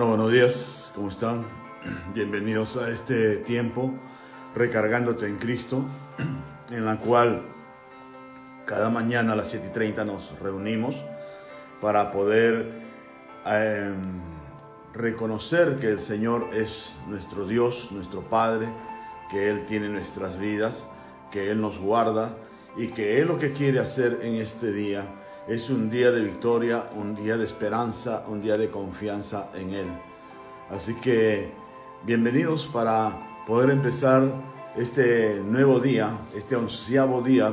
Bueno, buenos días, ¿cómo están? Bienvenidos a este tiempo recargándote en Cristo, en la cual cada mañana a las 7:30 nos reunimos para poder reconocer que el Señor es nuestro Dios, nuestro Padre, que Él tiene nuestras vidas, que Él nos guarda y que Él lo que quiere hacer en este día es un día de victoria, un día de esperanza, un día de confianza en Él. Así que bienvenidos para poder empezar este nuevo día, este 11º día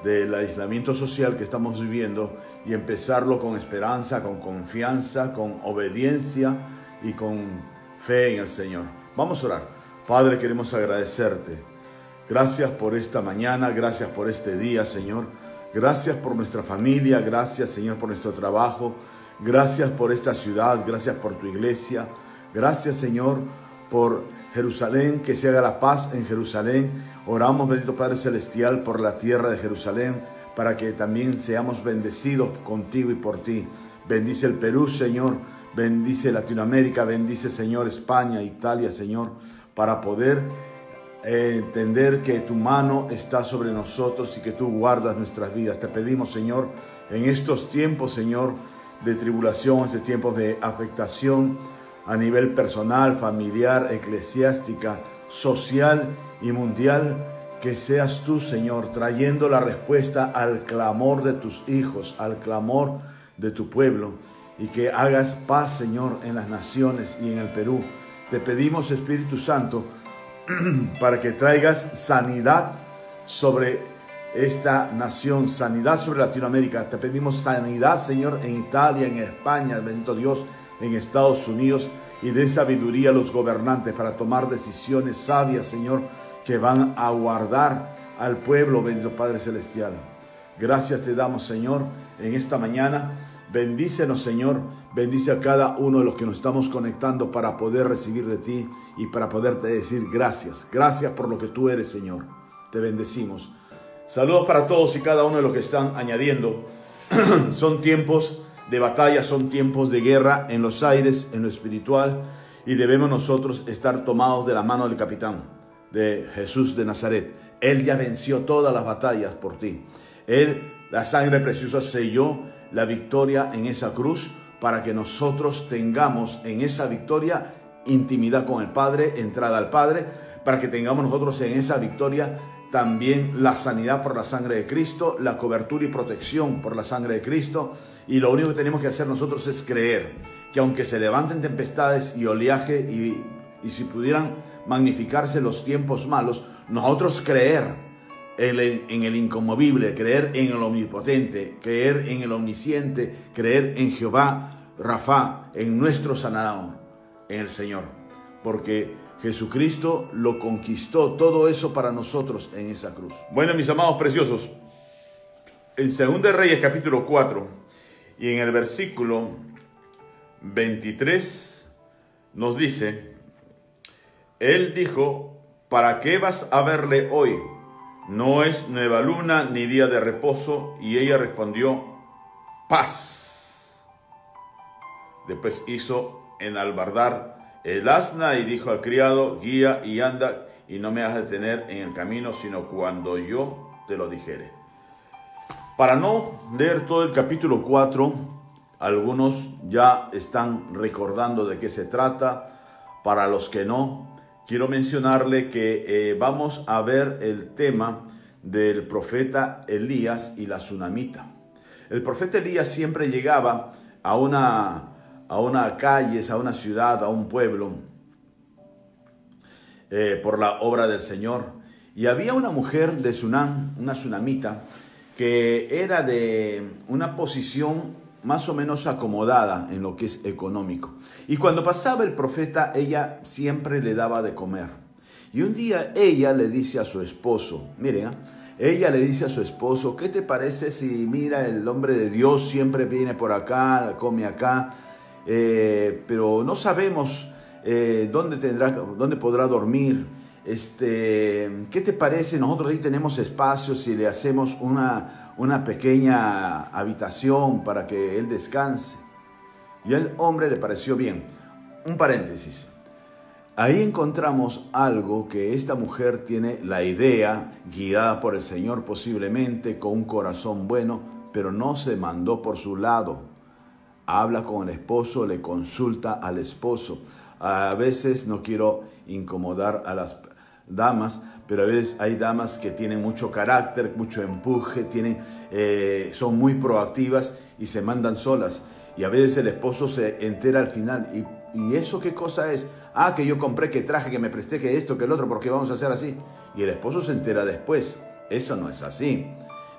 del aislamiento social que estamos viviendo y empezarlo con esperanza, con confianza, con obediencia y con fe en el Señor. Vamos a orar. Padre, queremos agradecerte. Gracias por esta mañana, gracias por este día, Señor. Gracias por nuestra familia, gracias, Señor, por nuestro trabajo. Gracias por esta ciudad, gracias por tu iglesia. Gracias, Señor, por Jerusalén, que se haga la paz en Jerusalén. Oramos, bendito Padre Celestial, por la tierra de Jerusalén, para que también seamos bendecidos contigo y por ti. Bendice el Perú, Señor. Bendice Latinoamérica, bendice, Señor, España, Italia, Señor, para poder entender que tu mano está sobre nosotros y que tú guardas nuestras vidas. Te pedimos, Señor, en estos tiempos, Señor, de tribulación, estos tiempos de afectación a nivel personal, familiar, eclesiástica, social y mundial, que seas tú, Señor, trayendo la respuesta al clamor de tus hijos, al clamor de tu pueblo, y que hagas paz, Señor, en las naciones y en el Perú. Te pedimos, Espíritu Santo, para que traigas sanidad sobre esta nación, sanidad sobre Latinoamérica. Te pedimos sanidad, Señor, en Italia, en España, bendito Dios, en Estados Unidos, y dé sabiduría a los gobernantes para tomar decisiones sabias, Señor, que van a guardar al pueblo, bendito Padre Celestial. Gracias te damos, Señor, en esta mañana. Bendícenos, Señor, bendice a cada uno de los que nos estamos conectando para poder recibir de ti y para poderte decir gracias. Gracias por lo que tú eres, Señor. Te bendecimos. Saludos para todos y cada uno de los que están añadiendo. Son tiempos de batalla, son tiempos de guerra en los aires, en lo espiritual, y debemos nosotros estar tomados de la mano del capitán, de Jesús de Nazaret. Él ya venció todas las batallas por ti. Él, la sangre preciosa, selló la victoria en esa cruz para que nosotros tengamos en esa victoria intimidad con el Padre, entrada al Padre, para que tengamos nosotros en esa victoria también la sanidad por la sangre de Cristo, la cobertura y protección por la sangre de Cristo. Y lo único que tenemos que hacer nosotros es creer que aunque se levanten tempestades y oleaje y si pudieran magnificarse los tiempos malos, nosotros creer en el inconmovible, creer en el omnipotente, creer en el omnisciente, creer en Jehová Rafa, en nuestro sanador, en el Señor, porque Jesucristo lo conquistó todo eso para nosotros en esa cruz. Bueno, mis amados preciosos, en 2 de Reyes capítulo 4 y en el versículo 23 nos dice: Él dijo, ¿para qué vas a verle hoy? No es nueva luna ni día de reposo. Y ella respondió, paz. Después hizo enalbardar el asna y dijo al criado, guía y anda, y no me hagas detener en el camino, sino cuando yo te lo dijere. Para no leer todo el capítulo 4, algunos ya están recordando de qué se trata. Para los que no, quiero mencionarle que vamos a ver el tema del profeta Elías y la tsunamita. El profeta Elías siempre llegaba a una calle, a una ciudad, a un pueblo, por la obra del Señor. Y había una mujer de Sunam, una tsunamita, que era de una posición más o menos acomodada en lo que es económico. Y cuando pasaba el profeta, ella siempre le daba de comer. Y un día ella le dice a su esposo, miren, ella le dice a su esposo, ¿qué te parece si mira el hombre de Dios siempre viene por acá, come acá, pero no sabemos dónde podrá dormir? ¿Qué te parece? Nosotros ahí tenemos espacio si le hacemos una pequeña habitación para que él descanse. Y al hombre le pareció bien. un paréntesis. Ahí encontramos algo que esta mujer tiene la idea, guiada por el Señor posiblemente, con un corazón bueno, pero no se mandó por su lado. Habla con el esposo, le consulta al esposo. A veces no quiero incomodar a las damas, pero a veces hay damas que tienen mucho carácter, mucho empuje, son muy proactivas y se mandan solas. Y a veces el esposo se entera al final. ¿Y eso qué cosa es? Ah, que yo compré, que traje, que me presté, que esto, que el otro, porque vamos a hacer así. Y el esposo se entera después. Eso no es así.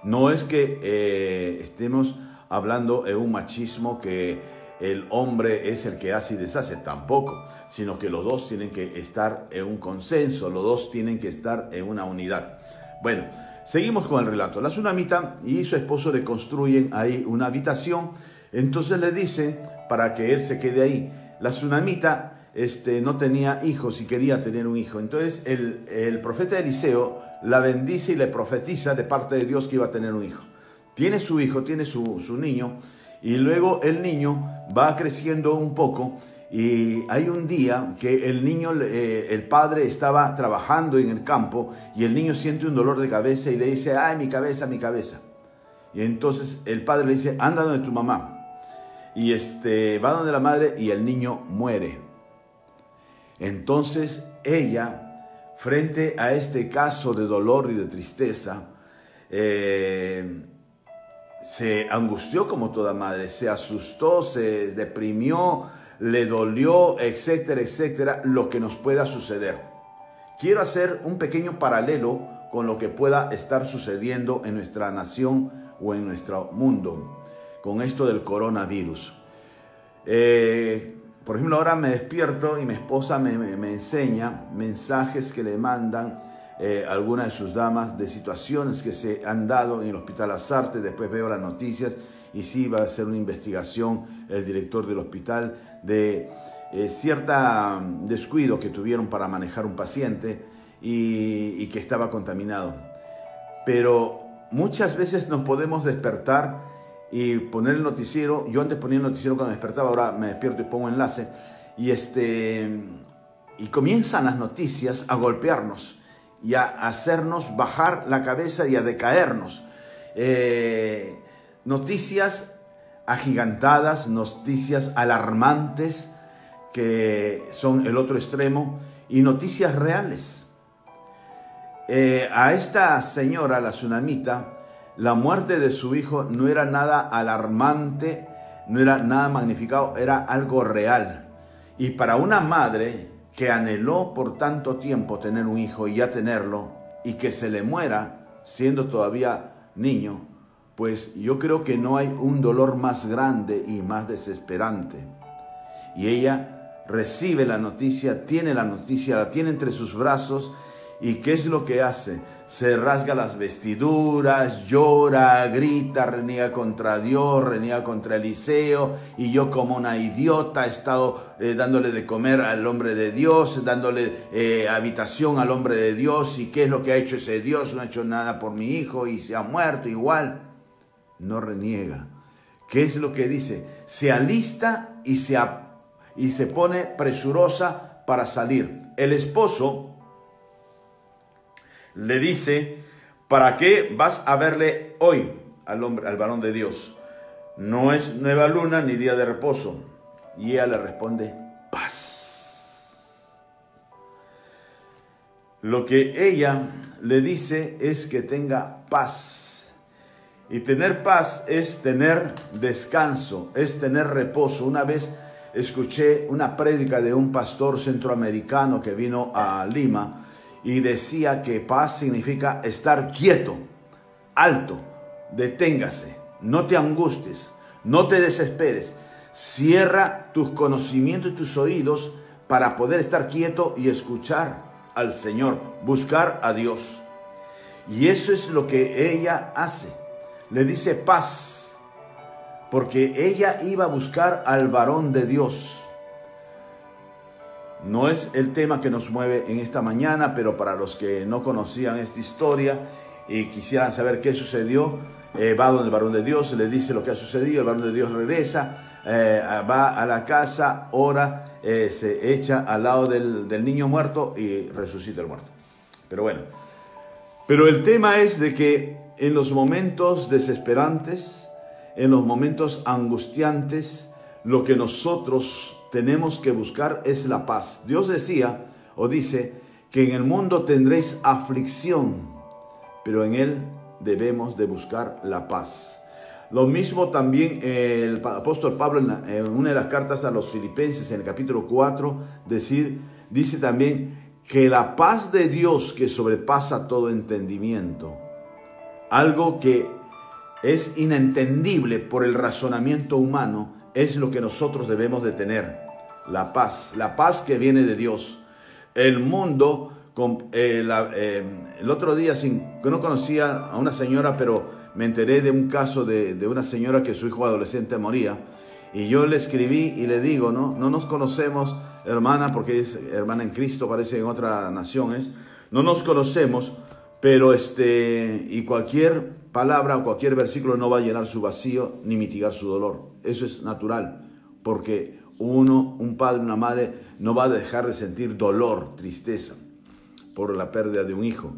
No es que estemos hablando de un machismo que el hombre es el que hace y deshace, tampoco, sino que los dos tienen que estar en un consenso, los dos tienen que estar en una unidad. Bueno, seguimos con el relato. La tsunamita y su esposo le construyen ahí una habitación, entonces le dicen para que él se quede ahí. La tsunamita no tenía hijos y quería tener un hijo, entonces el profeta Eliseo la bendice y le profetiza de parte de Dios que iba a tener un hijo. Tiene su hijo, tiene su niño, y luego el niño va creciendo un poco, y hay un día que el niño, el padre estaba trabajando en el campo y el niño siente un dolor de cabeza y le dice, ay, mi cabeza, mi cabeza. Y entonces el padre le dice, anda donde tu mamá. Y va donde la madre y el niño muere. Entonces ella, frente a este caso de dolor y de tristeza, se angustió como toda madre, se asustó, se deprimió, le dolió, etcétera, etcétera, lo que nos pueda suceder. Quiero hacer un pequeño paralelo con lo que pueda estar sucediendo en nuestra nación o en nuestro mundo, con esto del coronavirus. Por ejemplo, ahora me despierto y mi esposa me enseña mensajes que le mandan algunas de sus damas de situaciones que se han dado en el Hospital Azarte. Después veo las noticias y sí va a hacer una investigación el director del hospital de cierta descuido que tuvieron para manejar un paciente y que estaba contaminado. Pero muchas veces nos podemos despertar y poner el noticiero. Yo antes ponía el noticiero cuando me despertaba, ahora me despierto y pongo enlace, y comienzan las noticias a golpearnos y a hacernos bajar la cabeza y a decaernos. Noticias agigantadas, noticias alarmantes que son el otro extremo, y noticias reales. A esta señora, la tsunamita, la muerte de su hijo no era nada alarmante, no era nada magnificado, era algo real. Y para una madre que anheló por tanto tiempo tener un hijo y ya tenerlo, y que se le muera siendo todavía niño, pues yo creo que no hay un dolor más grande y más desesperante. Y ella recibe la noticia, la tiene entre sus brazos. ¿Y qué es lo que hace? Se rasga las vestiduras, llora, grita, reniega contra Dios, reniega contra Eliseo. Y yo, como una idiota, he estado dándole de comer al hombre de Dios, dándole habitación al hombre de Dios. ¿Y qué es lo que ha hecho ese Dios? No ha hecho nada por mi hijo y se ha muerto igual. No reniega. ¿Qué es lo que dice? Se alista y se pone presurosa para salir. El esposo le dice, ¿para qué vas a verle hoy al varón de Dios? No es nueva luna ni día de reposo. Y ella le responde, paz. Lo que ella le dice es que tenga paz. Y tener paz es tener descanso, es tener reposo. Una vez escuché una prédica de un pastor centroamericano que vino a Lima, y decía que paz significa estar quieto, alto, deténgase, no te angusties, no te desesperes, cierra tus conocimientos y tus oídos para poder estar quieto y escuchar al Señor, buscar a Dios. Y eso es lo que ella hace, le dice paz, porque ella iba a buscar al varón de Dios. No es el tema que nos mueve en esta mañana, pero para los que no conocían esta historia y quisieran saber qué sucedió, va donde el varón de Dios, le dice lo que ha sucedido, el varón de Dios regresa, va a la casa, ora, se echa al lado del niño muerto y resucita el muerto. Pero bueno, pero el tema es de que en los momentos desesperantes, en los momentos angustiantes, lo que nosotros tenemos que buscar es la paz. Dios decía o dice que en el mundo tendréis aflicción, pero en él debemos de buscar la paz. Lo mismo también el apóstol Pablo en una de las cartas a los Filipenses, en el capítulo 4, dice también que la paz de Dios que sobrepasa todo entendimiento, algo que es inentendible por el razonamiento humano, es lo que nosotros debemos de tener. La paz que viene de Dios. El mundo, el otro día, no conocía a una señora, pero me enteré de un caso de una señora que su hijo adolescente moría. Y yo le escribí y le digo, no nos conocemos, hermana, porque es hermana en Cristo, parece en otra nación es. No nos conocemos, pero y cualquier palabra o cualquier versículo no va a llenar su vacío ni mitigar su dolor. Eso es natural, porque un padre, una madre, no va a dejar de sentir dolor, tristeza por la pérdida de un hijo,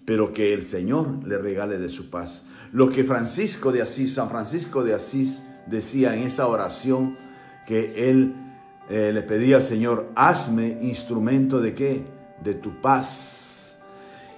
pero que el Señor le regale de su paz. Lo que San Francisco de Asís decía en esa oración, que él le pedía al Señor, hazme instrumento ¿de qué? De tu paz.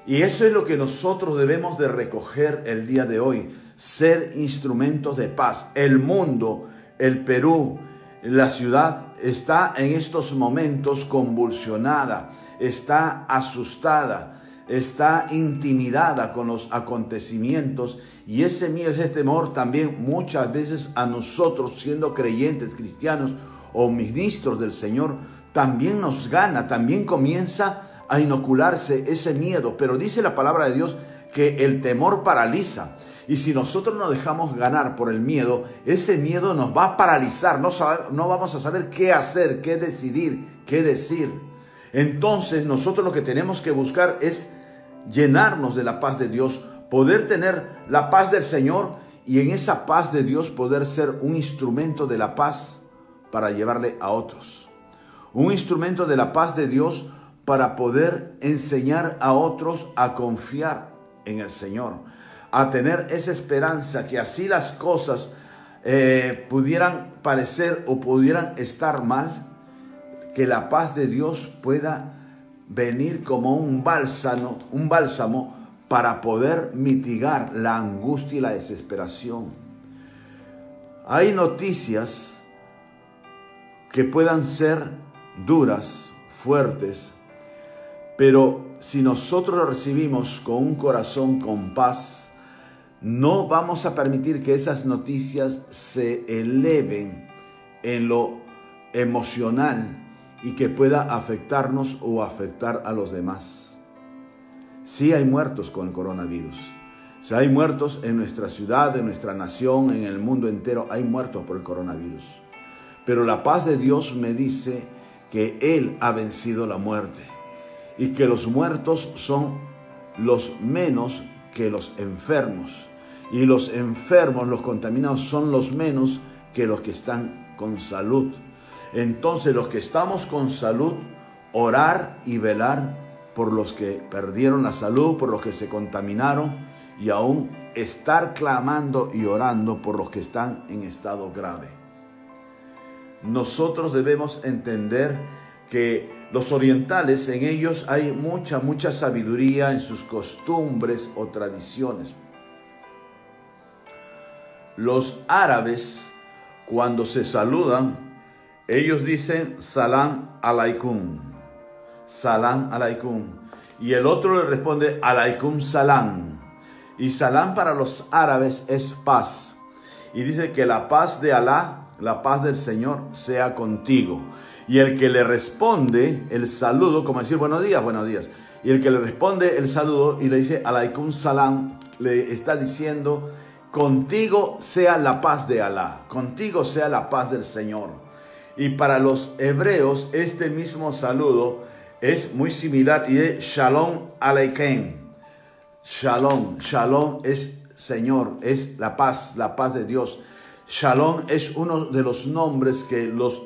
Y eso es lo que nosotros debemos de recoger el día de hoy, ser instrumentos de paz. El mundo, el Perú, la ciudad está en estos momentos convulsionada, está asustada, está intimidada con los acontecimientos, y ese miedo, ese temor también muchas veces a nosotros, siendo creyentes, cristianos o ministros del Señor, también nos gana, también comienza a inocularse ese miedo. Pero dice la palabra de Dios que el temor paraliza, y si nosotros nos dejamos ganar por el miedo, ese miedo nos va a paralizar, no vamos a saber qué hacer, qué decidir, qué decir. Entonces nosotros lo que tenemos que buscar es llenarnos de la paz de Dios, poder tener la paz del Señor, y en esa paz de Dios poder ser un instrumento de la paz para llevarle a otros. Un instrumento de la paz de Dios para poder enseñar a otros a confiar en el Señor, a tener esa esperanza que así las cosas pudieran parecer o pudieran estar mal, que la paz de Dios pueda venir como un bálsamo para poder mitigar la angustia y la desesperación. Hay noticias que puedan ser duras, fuertes, pero si nosotros lo recibimos con un corazón con paz, no vamos a permitir que esas noticias se eleven en lo emocional y que pueda afectarnos o afectar a los demás. Sí hay muertos con el coronavirus. Sí hay muertos en nuestra ciudad, en nuestra nación, en el mundo entero. Hay muertos por el coronavirus. Pero la paz de Dios me dice que Él ha vencido la muerte y que los muertos son los menos que los enfermos. Y los enfermos, los contaminados, son los menos que los que están con salud. Entonces, los que estamos con salud, orar y velar por los que perdieron la salud, por los que se contaminaron, y aún estar clamando y orando por los que están en estado grave. Nosotros debemos entender que los orientales, en ellos hay mucha sabiduría en sus costumbres o tradiciones. Los árabes, cuando se saludan, ellos dicen salam alaikum, salam alaikum. Y el otro le responde alaikum salam. Y salam para los árabes es paz. Y dice que la paz de Alá, la paz del Señor, sea contigo. Y el que le responde el saludo, como decir buenos días, buenos días. Y el que le responde el saludo y le dice alaikum salam, le está diciendo contigo sea la paz de Alá, contigo sea la paz del Señor. Y para los hebreos este mismo saludo es muy similar y es Shalom Aleichem. Shalom, Shalom es Señor, es la paz de Dios. Shalom es uno de los nombres que los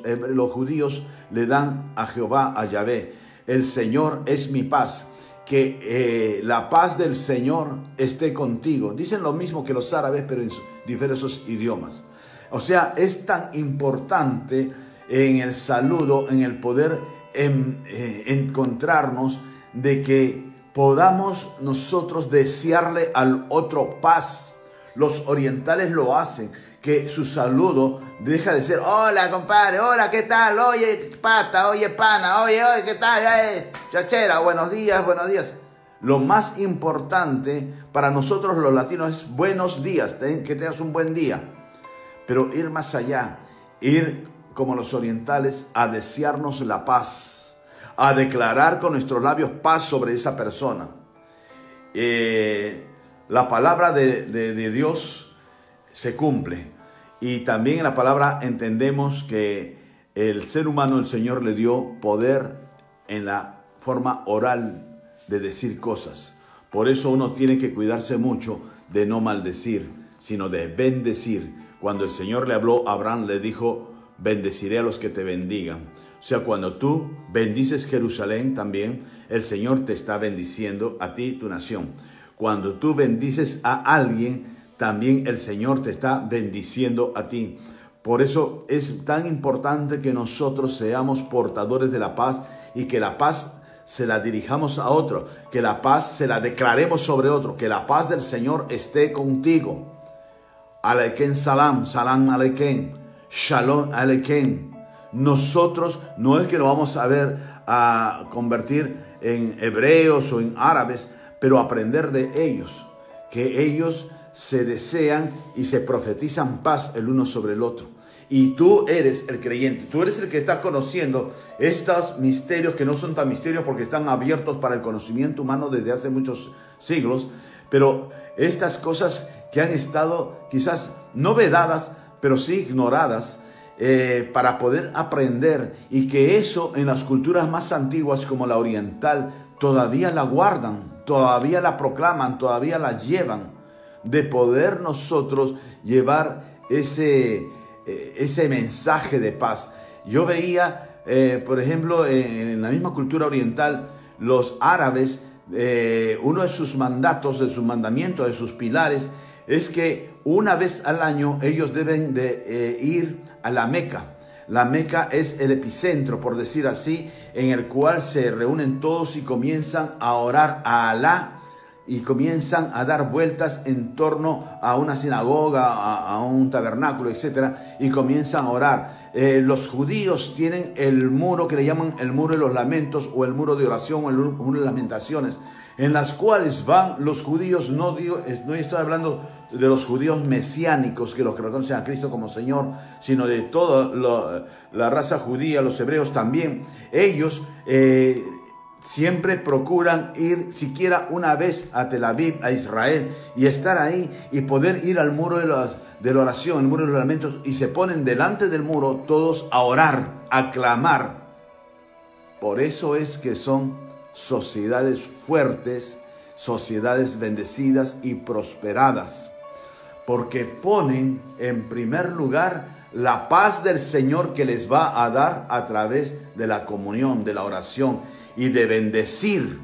judíos le dan a Jehová, a Yahvé. El Señor es mi paz. Que la paz del Señor esté contigo. Dicen lo mismo que los árabes, pero en diversos idiomas. O sea, es tan importante en el saludo, en el poder encontrarnos, de que podamos nosotros desearle al otro paz. Los orientales lo hacen, que su saludo deja de ser hola compadre, hola, ¿qué tal? Oye pata, oye pana, oye, ¿qué tal? Chachera, buenos días, buenos días. Lo más importante para nosotros los latinos es buenos días, que tengas un buen día. Pero ir más allá, ir como los orientales a desearnos la paz, a declarar con nuestros labios paz sobre esa persona. La palabra de Dios se cumple. Y también en la palabra entendemos que el ser humano, el Señor le dio poder en la forma oral de decir cosas. Por eso uno tiene que cuidarse mucho de no maldecir, sino de bendecir. Cuando el Señor le habló a Abraham, le dijo, bendeciré a los que te bendigan. O sea, cuando tú bendices Jerusalén también, el Señor te está bendiciendo a ti, tu nación. Cuando tú bendices a alguien, también el Señor te está bendiciendo a ti. Por eso es tan importante que nosotros seamos portadores de la paz y que la paz se la dirijamos a otro, que la paz se la declaremos sobre otro, que la paz del Señor esté contigo. Aleikem salam, salam aleikem, shalom aleikem. Nosotros no es que lo vamos a convertir en hebreos o en árabes, pero aprender de ellos, que ellos se desean y se profetizan paz el uno sobre el otro. Y tú eres el creyente, tú eres el que está conociendo estos misterios que no son tan misterios porque están abiertos para el conocimiento humano desde hace muchos siglos, pero estas cosas que han estado quizás no vedadas, pero sí ignoradas, para poder aprender, y que eso en las culturas más antiguas como la oriental todavía la guardan, todavía la proclaman, todavía la llevan, de poder nosotros llevar ese mensaje de paz. Yo veía, por ejemplo, en la misma cultura oriental, los árabes, uno de sus mandatos, de sus mandamientos, de sus pilares, es que una vez al año ellos deben de ir a la Meca. La Meca es el epicentro, por decir así, en el cual se reúnen todos y comienzan a orar a Alá, y comienzan a dar vueltas en torno a una sinagoga, a un tabernáculo, etc. Y comienzan a orar. Los judíos tienen el muro que le llaman el muro de los lamentos, o el muro de oración, o el muro de lamentaciones, en las cuales van los judíos. No estoy hablando de los judíos mesiánicos, que los que reconocen a Cristo como Señor, sino de toda la raza judía, los hebreos también. Ellos siempre procuran ir siquiera una vez a Tel Aviv, a Israel, y estar ahí y poder ir al muro de la oración, el muro de los lamentos, y se ponen delante del muro todos a orar, a clamar. Por eso es que son sociedades fuertes, sociedades bendecidas y prosperadas, porque ponen en primer lugar la paz del Señor que les va a dar a través de la comunión, de la oración, y de bendecir,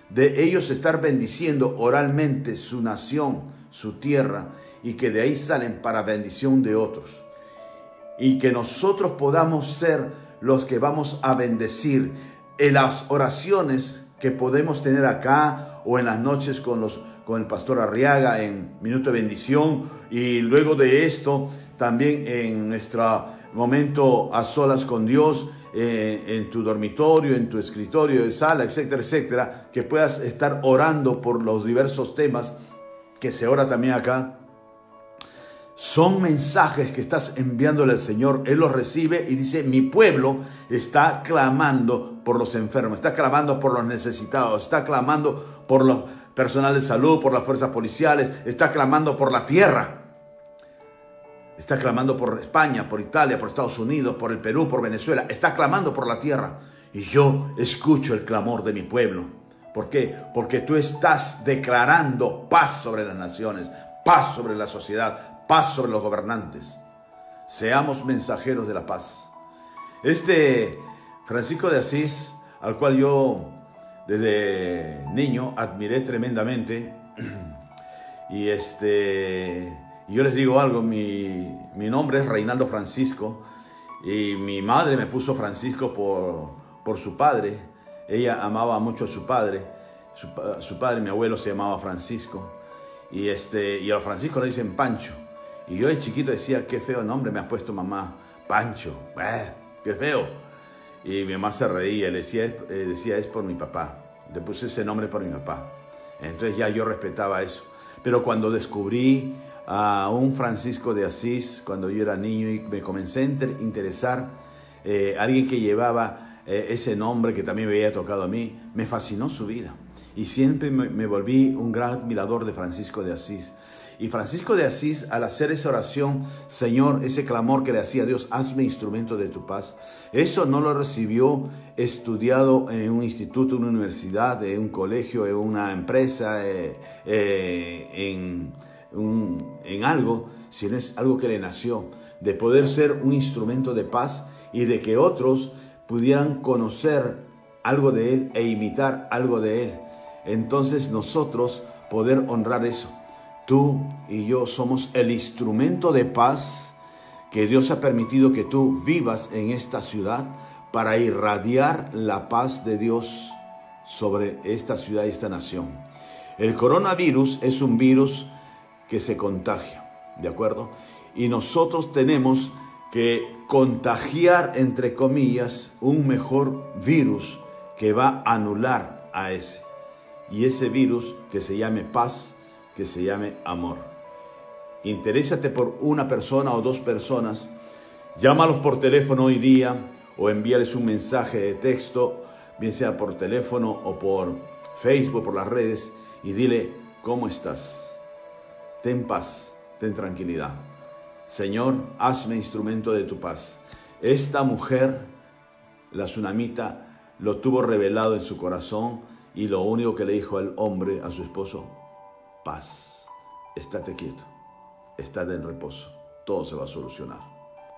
de ellos estar bendiciendo oralmente su nación, su tierra, y que de ahí salen para bendición de otros. Y que nosotros podamos ser los que vamos a bendecir en las oraciones que podemos tener acá, o en las noches con el pastor Arriaga en Minuto de Bendición, y luego de esto también en nuestro momento a solas con Dios, en tu dormitorio, en tu escritorio, en sala, etcétera, etcétera, que puedas estar orando por los diversos temas que se ora también acá. Son mensajes que estás enviándole al Señor. Él los recibe y dice: mi pueblo está clamando por los enfermos, está clamando por los necesitados, está clamando por los personal de salud, por las fuerzas policiales, está clamando por la tierra. Está clamando por España, por Italia, por Estados Unidos, por el Perú, por Venezuela. Está clamando por la tierra. Y yo escucho el clamor de mi pueblo. ¿Por qué? Porque tú estás declarando paz sobre las naciones, paz sobre la sociedad, paz sobre los gobernantes. Seamos mensajeros de la paz. Francisco de Asís, al cual yo desde niño admiré tremendamente, y yo les digo algo, mi nombre es Reinaldo Francisco, y mi madre me puso Francisco por su padre. Ella amaba mucho a su padre. Su padre, mi abuelo, se llamaba Francisco, y a Francisco le dicen Pancho. Y yo de chiquito decía, qué feo nombre me has puesto, mamá, Pancho, qué feo. Y mi mamá se reía, le decía, es por mi papá. Le puse ese nombre por mi papá. Entonces ya yo respetaba eso. Pero cuando descubrí a un Francisco de Asís, cuando yo era niño, y me comencé a interesar, alguien que llevaba ese nombre que también me había tocado a mí, me fascinó su vida. Y siempre me volví un gran admirador de Francisco de Asís. Y Francisco de Asís, al hacer esa oración, Señor, ese clamor que le hacía a Dios, hazme instrumento de tu paz, eso no lo recibió estudiado en un instituto, en una universidad, en un colegio, en una empresa, en algo, sino es algo que le nació, de poder ser un instrumento de paz y de que otros pudieran conocer algo de Él e imitar algo de Él. Entonces nosotros poder honrar eso. Tú y yo somos el instrumento de paz que Dios ha permitido que tú vivas en esta ciudad para irradiar la paz de Dios sobre esta ciudad y esta nación. El coronavirus es un virus que se contagia, ¿de acuerdo? Y nosotros tenemos que contagiar, entre comillas, un mejor virus que va a anular a ese. Y ese virus que se llame paz, que se llame amor. Interésate por una persona o dos personas, llámalos por teléfono hoy día o envíales un mensaje de texto, bien sea por teléfono o por Facebook, por las redes, y dile, ¿cómo estás? Ten paz, ten tranquilidad. Señor, hazme instrumento de tu paz. Esta mujer, la tsunamita, lo tuvo revelado en su corazón y lo único que le dijo al hombre, a su esposo, paz, estate quieto, estate en reposo, todo se va a solucionar.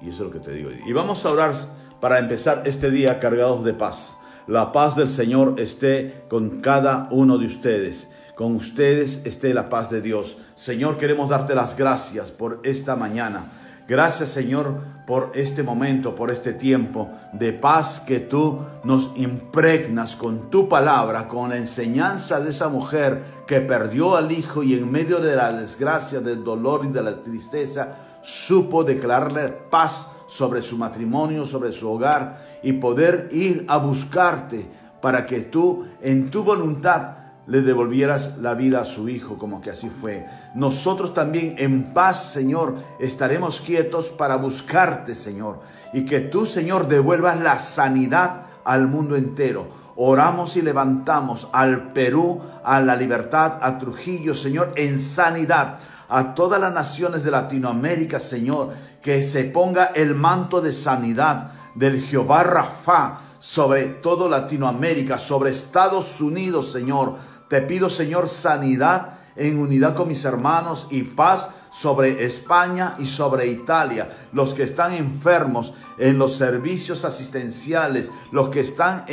Y eso es lo que te digo. Y vamos a orar para empezar este día cargados de paz. La paz del Señor esté con cada uno de ustedes. Con ustedes esté la paz de Dios. Señor, queremos darte las gracias por esta mañana. Gracias, Señor, por este momento, por este tiempo de paz que tú nos impregnas con tu palabra, con la enseñanza de esa mujer que perdió al hijo y en medio de la desgracia, del dolor y de la tristeza, supo declararle paz sobre su matrimonio, sobre su hogar y poder ir a buscarte para que tú, en tu voluntad, le devolvieras la vida a su hijo, como que así fue. Nosotros también en paz, Señor, estaremos quietos para buscarte, Señor, y que tú, Señor, devuelvas la sanidad al mundo entero. Oramos y levantamos al Perú, a La Libertad, a Trujillo, Señor, en sanidad. A todas las naciones de Latinoamérica, Señor, que se ponga el manto de sanidad del Jehová Rafa sobre todo Latinoamérica, sobre Estados Unidos, Señor. Te pido, Señor, sanidad en unidad con mis hermanos y paz sobre España y sobre Italia. Los que están enfermos en los servicios asistenciales, los que están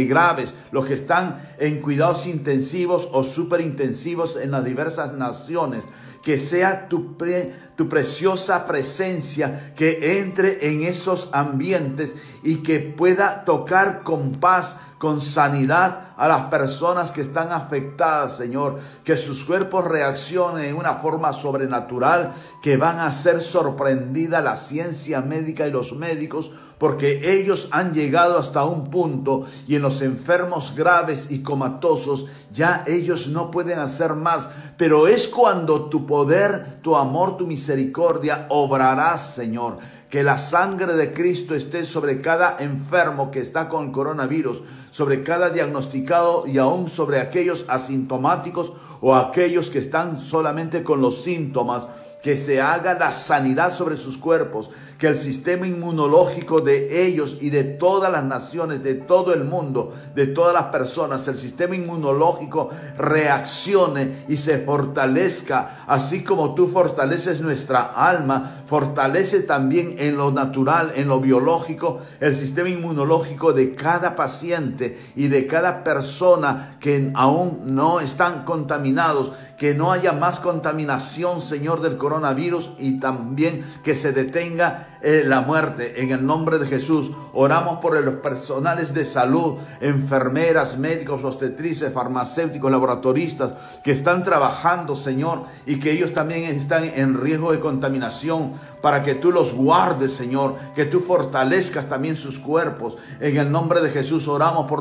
graves, los que están en cuidados intensivos o superintensivos en las diversas naciones. Que sea tu preciosa presencia que entre en esos ambientes y que pueda tocar con paz, con sanidad a las personas que están afectadas, Señor. Que sus cuerpos reaccionen en una forma sobrenatural, que van a ser sorprendida la ciencia médica y los médicos, porque ellos han llegado hasta un punto y en los enfermos graves y comatosos ya ellos no pueden hacer más. Pero es cuando tu poder, tu amor, tu misericordia obrarás, Señor. Que la sangre de Cristo esté sobre cada enfermo que está con coronavirus, sobre cada diagnosticado y aún sobre aquellos asintomáticos o aquellos que están solamente con los síntomas. que se haga la sanidad sobre sus cuerpos, que el sistema inmunológico de ellos y de todas las naciones, de todo el mundo, de todas las personas, el sistema inmunológico reaccione y se fortalezca, así como tú fortaleces nuestra alma, fortalece también en lo natural, en lo biológico, el sistema inmunológico de cada paciente y de cada persona que aún no están contaminados, que no haya más contaminación, Señor, del coronavirus, y también que se detenga la muerte. En el nombre de Jesús oramos por los personales de salud, enfermeras, médicos, obstetrices, farmacéuticos, laboratoristas que están trabajando, Señor, y que ellos también están en riesgo de contaminación, para que tú los guardes, Señor, que tú fortalezcas también sus cuerpos. En el nombre de Jesús oramos por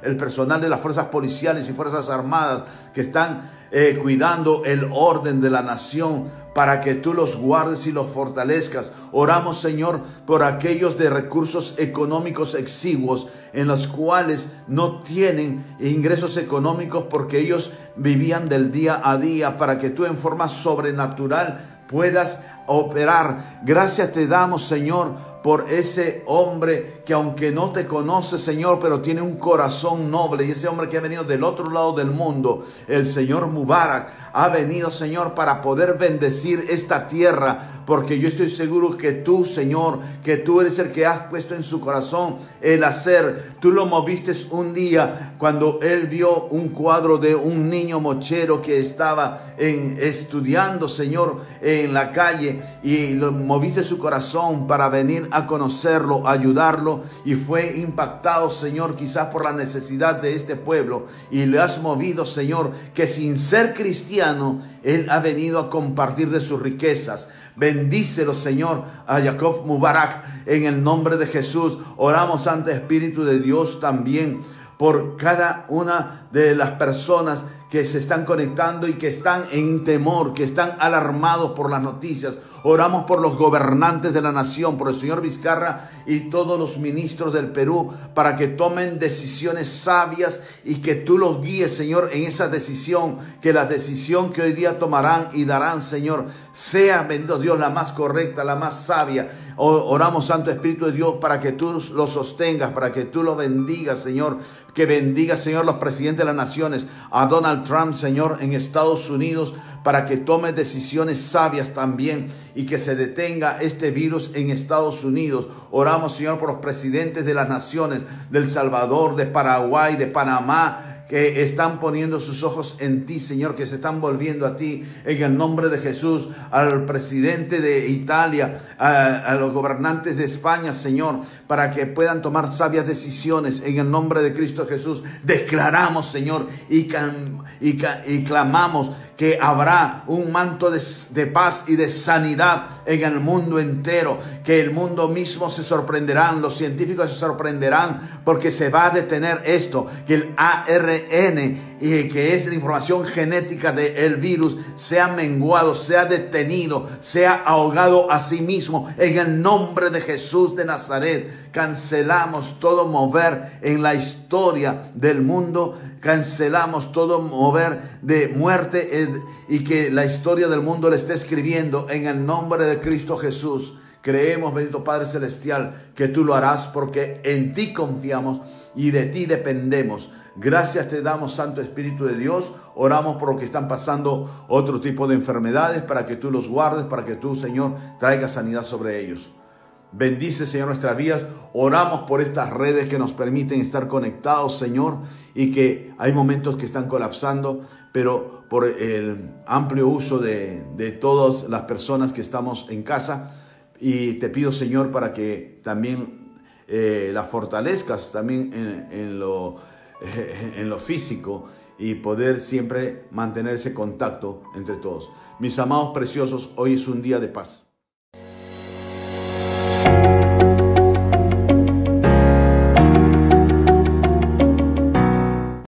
el personal de las fuerzas policiales y fuerzas armadas que están cuidando el orden de la nación, para que tú los guardes y los fortalezcas. Oramos, Señor, por aquellos de recursos económicos exiguos, en los cuales no tienen ingresos económicos porque ellos vivían del día a día, para que tú en forma sobrenatural puedas operar. Gracias te damos, Señor, por ese hombre que, aunque no te conoce, Señor, pero tiene un corazón noble, y ese hombre que ha venido del otro lado del mundo, el señor Mubarak, ha venido, Señor, para poder bendecir esta tierra, porque yo estoy seguro que tú, Señor, que tú eres el que has puesto en su corazón el hacer. Tú lo moviste un día cuando él vio un cuadro de un niño mochero que estaba estudiando, Señor, en la calle, y lo moviste su corazón para venir a conocerlo, a ayudarlo, y fue impactado, Señor, quizás por la necesidad de este pueblo, y le has movido, Señor, que sin ser cristiano, él ha venido a compartir de sus riquezas. Bendícelo, Señor, a Jacob Mubarak, en el nombre de Jesús. Oramos ante Espíritu de Dios también por cada una de las personas que se están conectando y que están en temor, que están alarmados por las noticias. Oramos por los gobernantes de la nación, por el señor Vizcarra y todos los ministros del Perú, para que tomen decisiones sabias y que tú los guíes, Señor, en esa decisión, que la decisión que hoy día tomarán y darán, Señor, sea, bendito Dios, la más correcta, la más sabia. Oramos, Santo Espíritu de Dios, para que tú lo sostengas, para que tú lo bendigas, Señor, que bendiga, Señor, los presidentes de las naciones, a Donald Trump, Señor, en Estados Unidos, para que tome decisiones sabias también y que se detenga este virus en Estados Unidos. Oramos, Señor, por los presidentes de las naciones, de El Salvador, de Paraguay, de Panamá, que están poniendo sus ojos en ti, Señor, que se están volviendo a ti, en el nombre de Jesús. Al presidente de Italia, a los gobernantes de España, Señor, para que puedan tomar sabias decisiones, en el nombre de Cristo Jesús. Declaramos, Señor, y clamamos que habrá un manto de paz y de sanidad en el mundo entero, que el mundo mismo se sorprenderán, los científicos se sorprenderán, porque se va a detener esto, que el ARN, que es la información genética del virus, sea menguado, sea detenido, sea ahogado a sí mismo, en el nombre de Jesús de Nazaret. Cancelamos todo mover en la historia del mundo, cancelamos todo mover de muerte, y que la historia del mundo le esté escribiendo en el nombre de Cristo Jesús. Creemos, bendito Padre Celestial, que tú lo harás, porque en ti confiamos y de ti dependemos. Gracias te damos, Santo Espíritu de Dios. Oramos por los que están pasando otro tipo de enfermedades, para que tú los guardes, para que tú, Señor, traigas sanidad sobre ellos. Bendice, Señor, nuestras vidas. Oramos por estas redes que nos permiten estar conectados, Señor, y que hay momentos que están colapsando, pero por el amplio uso de todas las personas que estamos en casa. Y te pido, Señor, para que también las fortalezcas también en lo físico, y poder siempre mantener ese contacto entre todos. Mis amados preciosos, hoy es un día de paz.